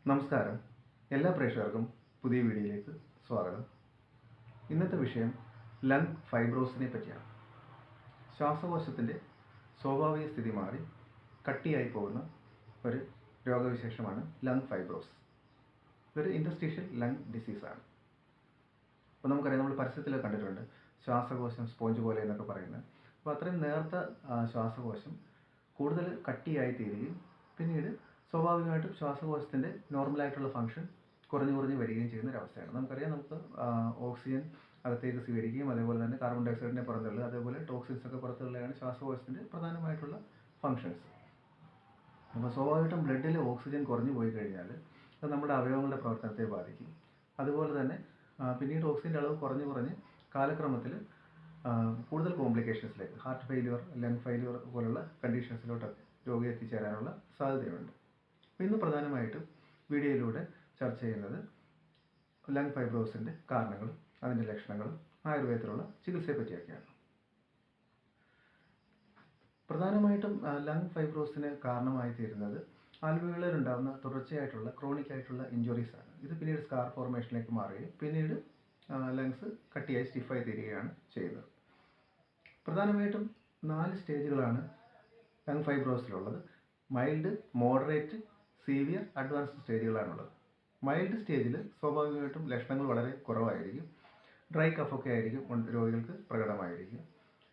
നമസ്കാരം. എല്ലാ പ്രേക്ഷകർക്കും പുതിയ വീഡിയോയിലേക്ക് സ്വാഗതം. ഇന്നത്തെ വിഷയം ലങ് ഫൈബ്രോസിനെ പറ്റിയാണ്. ശ്വാസകോശത്തിൻ്റെ സ്വാഭാവിക സ്ഥിതി മാറി കട്ടിയായി പോകുന്ന ഒരു രോഗവിശേഷമാണ് ലങ് ഫൈബ്രോസ്. ഇതൊരു ഇൻറ്റർസ്റ്റീഷ്യൽ ലങ് ഡിസീസാണ്. അപ്പോൾ നമുക്കറിയാം, നമ്മൾ പരസ്യത്തിൽ കണ്ടിട്ടുണ്ട് ശ്വാസകോശം സ്പോഞ്ച് പോലെ എന്നൊക്കെ പറയുന്നത്. അപ്പോൾ അത്രയും നേർത്ത ശ്വാസകോശം കൂടുതൽ കട്ടിയായി തീരുകയും പിന്നീട് സ്വാഭാവികമായിട്ടും ശ്വാസകോശത്തിൻ്റെ നോർമലായിട്ടുള്ള ഫംഗ്ഷൻ കുറഞ്ഞു വരികയും ചെയ്യുന്ന ഒരവസ്ഥയാണ്. നമുക്കറിയാം, നമുക്ക് ഓക്സിജൻ അകത്തേക്ക് സ്വീകരിക്കുകയും അതേപോലെ തന്നെ കാർബൺ ഡൈ ഓക്സൈഡിനെ പുറത്തുള്ളത്, അതേപോലെ ടോക്സിൻസ് ഒക്കെ പുറത്തുള്ളതാണ് ശ്വാസകോശത്തിൻ്റെ പ്രധാനമായിട്ടുള്ള ഫങ്ഷൻസ്. അപ്പോൾ സ്വാഭാവികമായിട്ടും ബ്ലഡിൽ ഓക്സിജൻ കുറഞ്ഞു പോയി കഴിഞ്ഞാൽ അത് നമ്മുടെ അവയവങ്ങളുടെ പ്രവർത്തനത്തെ ബാധിക്കും. അതുപോലെ തന്നെ പിന്നീട് ഓക്സിജൻ്റെ അളവ് കുറഞ്ഞ് കാലക്രമത്തിൽ കൂടുതൽ കോംപ്ലിക്കേഷൻസിലേക്ക്, ഹാർട്ട് ഫെയിലിയർ, ലങ് ഫെയിലിയർ പോലുള്ള കണ്ടീഷൻസിലോട്ടൊക്കെ രോഗി എത്തിച്ചേരാനുള്ള സാധ്യതയുണ്ട്. ഇന്ന് പ്രധാനമായിട്ടും വീഡിയോയിലൂടെ ചർച്ച ചെയ്യുന്നത് ലങ് ഫൈബ്രോസിൻ്റെ കാരണങ്ങളും അതിൻ്റെ ലക്ഷണങ്ങളും ആയുർവേദത്തിലുള്ള ചികിത്സയെ പറ്റിയൊക്കെയാണ്. പ്രധാനമായിട്ടും ലങ് ഫൈബ്രോസിന് കാരണമായി തീരുന്നത് ആൽവിയോളിലുണ്ടാകുന്ന തുടർച്ചയായിട്ടുള്ള ക്രോണിക് ആയിട്ടുള്ള ഇഞ്ചുറീസ് ആണ്. ഇത് പിന്നീട് സ്കാർ ഫോർമേഷനിലേക്ക് മാറുകയും പിന്നീട് ലങ്സ് കട്ടിയായി സ്റ്റിഫായി തീരുകയാണ് ചെയ്യുന്നത്. പ്രധാനമായിട്ടും 4 സ്റ്റേജുകളാണ് ലങ് ഫൈബ്രോസിലുള്ളത്. മൈൽഡ്, മോഡറേറ്റ്, സീവിയർ, അഡ്വാൻസ്ഡ് സ്റ്റേജുകളാണുള്ളത്. മൈൽഡ് സ്റ്റേജിൽ സ്വാഭാവികമായിട്ടും ലക്ഷണങ്ങൾ വളരെ കുറവായിരിക്കും. ഡ്രൈ കഫൊക്കെ ആയിരിക്കും രോഗികൾക്ക് പ്രകടമായിരിക്കും.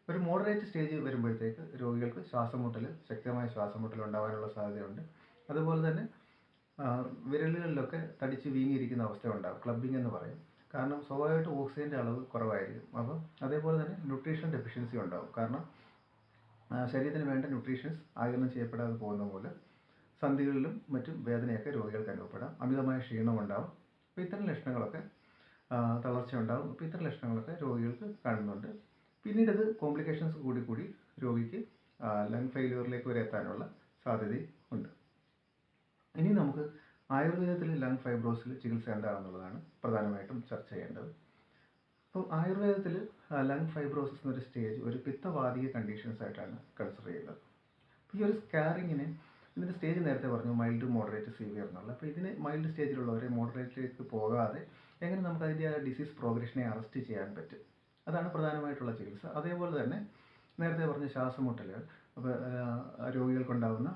ഒരു മോഡറേറ്റ് സ്റ്റേജ് വരുമ്പോഴത്തേക്ക് രോഗികൾക്ക് ശക്തമായ ശ്വാസമുട്ടൽ ഉണ്ടാകാനുള്ള സാധ്യതയുണ്ട്. അതുപോലെ തന്നെ വിരലുകളിലൊക്കെ തടിച്ച് വീങ്ങിയിരിക്കുന്ന അവസ്ഥ ഉണ്ടാകും, ക്ലബിംഗ് എന്ന് പറയും. കാരണം സ്വാഭാവികമായിട്ടും ഓക്സിജൻ്റെ അളവ് കുറവായിരിക്കും. അപ്പം അതേപോലെ തന്നെ ന്യൂട്രീഷൻ ഡെഫിഷ്യൻസി ഉണ്ടാകും. കാരണം ശരീരത്തിന് വേണ്ട ന്യൂട്രീഷൻസ് ആഗിരണം ചെയ്യപ്പെടാതെ പോകുന്ന പോലെ സന്ധികളിലും മറ്റും വേദനയൊക്കെ രോഗികൾക്ക് അനുഭവപ്പെടാം. അമിതമായ ക്ഷീണം ഉണ്ടാകും. അപ്പോൾ ഇത്തരം ലക്ഷണങ്ങളൊക്കെ, തളർച്ച ഉണ്ടാകും. അപ്പോൾ ഇത്തരം ലക്ഷണങ്ങളൊക്കെ രോഗികൾക്ക് കാണുന്നുണ്ട്. പിന്നീട് അത് കോംപ്ലിക്കേഷൻസ് കൂടി രോഗിക്ക് ലങ് ഫെയിലിയറിലേക്ക് വരെ എത്താനുള്ള സാധ്യതയും ഉണ്ട്. ഇനി നമുക്ക് ആയുർവേദത്തിൽ ലങ് ഫൈബ്രോസിൽ ചികിത്സ എന്താണെന്നുള്ളതാണ് പ്രധാനമായിട്ടും ചർച്ച ചെയ്യേണ്ടത്. അപ്പോൾ ആയുർവേദത്തിൽ ലങ് ഫൈബ്രോസിസ് എന്നൊരു സ്റ്റേജ് ഒരു പിത്തവാതിക കണ്ടീഷൻസ് ആയിട്ടാണ് കൺസിഡർ ചെയ്യുന്നത്. അപ്പോൾ ഈ ഒരു സ്കാറിങ്ങിന് ഇതിൻ്റെ സ്റ്റേജ് നേരത്തെ പറഞ്ഞു, മൈൽഡ്, മോഡറേറ്റ്, സീവിയർ എന്നുള്ള. അപ്പോൾ ഇതിന് മൈൽഡ് സ്റ്റേജിലുള്ളവരെ മോഡറേറ്റിലേക്ക് പോകാതെ എങ്ങനെ നമുക്ക് അതിൻ്റെ ആ ഡിസീസ് പ്രോഗ്രഷനെ അറസ്റ്റ് ചെയ്യാൻ പറ്റും, അതാണ് പ്രധാനമായിട്ടുള്ള ചികിത്സ. അതേപോലെ തന്നെ നേരത്തെ പറഞ്ഞ ശ്വാസമുട്ടലുകൾ, അപ്പോൾ രോഗികൾക്കുണ്ടാകുന്ന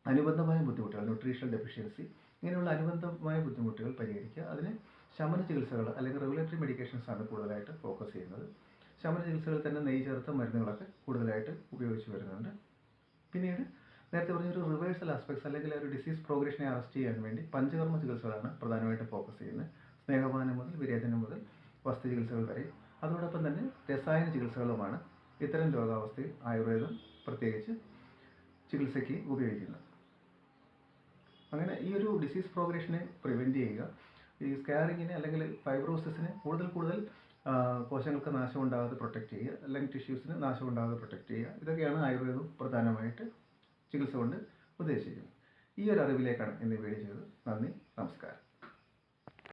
അനുബന്ധമായ ബുദ്ധിമുട്ടുകൾ, ന്യൂട്രീഷൻ ഡെഫിഷ്യൻസി, ഇങ്ങനെയുള്ള അനുബന്ധമായ ബുദ്ധിമുട്ടുകൾ പരിഹരിക്കുക. അതിന് ശമന ചികിത്സകൾ അല്ലെങ്കിൽ റെഗുലേറ്ററി മെഡിക്കേഷൻസ് ആണ് കൂടുതലായിട്ട് ഫോക്കസ് ചെയ്യുന്നത്. ശമന ചികിത്സകളിൽ തന്നെ നെയ്യ് ചേർത്ത മരുന്നുകളൊക്കെ കൂടുതലായിട്ട് ഉപയോഗിച്ച് വരുന്നുണ്ട്. പിന്നീട് നേരത്തെ പറഞ്ഞൊരു റിവേഴ്സൽ ആസ്പെക്ട്സ് അല്ലെങ്കിൽ ഒരു ഡിസീസ് പ്രോഗ്രഷനെ അറസ്റ്റ് ചെയ്യാൻ വേണ്ടി പഞ്ചകർമ്മ ചികിത്സകളാണ് പ്രധാനമായിട്ടും ഫോക്കസ് ചെയ്യുന്നത്. സ്നേഹപാനം മുതൽ വിരേചനം മുതൽ വസ്തു ചികിത്സകൾ വരെ. അതോടൊപ്പം തന്നെ രസായന ചികിത്സകളുമാണ് ഇത്തരം രോഗാവസ്ഥയിൽ ആയുർവേദം പ്രത്യേകിച്ച് ചികിത്സയ്ക്ക് ഉപയോഗിക്കുന്നത്. അങ്ങനെ ഈ ഒരു ഡിസീസ് പ്രോഗ്രഷനെ പ്രിവെൻറ്റ് ചെയ്യുക, ഈ സ്കാറിങ്ങിനെ അല്ലെങ്കിൽ ഫൈബ്രോസിസിനെ കൂടുതൽ കോശങ്ങൾക്ക് നാശം ഉണ്ടാകാതെ പ്രൊട്ടക്റ്റ് ചെയ്യുക, ലങ് ടിഷ്യൂസിന് നാശം ഉണ്ടാകാതെ പ്രൊട്ടക്റ്റ് ചെയ്യുക, ഇതൊക്കെയാണ് ആയുർവേദം പ്രധാനമായിട്ട് ചികിത്സ കൊണ്ട് ഉദ്ദേശിക്കുന്നത്. ഈ ഒരു അറിവിലേക്കാണ് ഇന്ന് വീഡിയോ ചെയ്തത്. നന്ദി, നമസ്കാരം.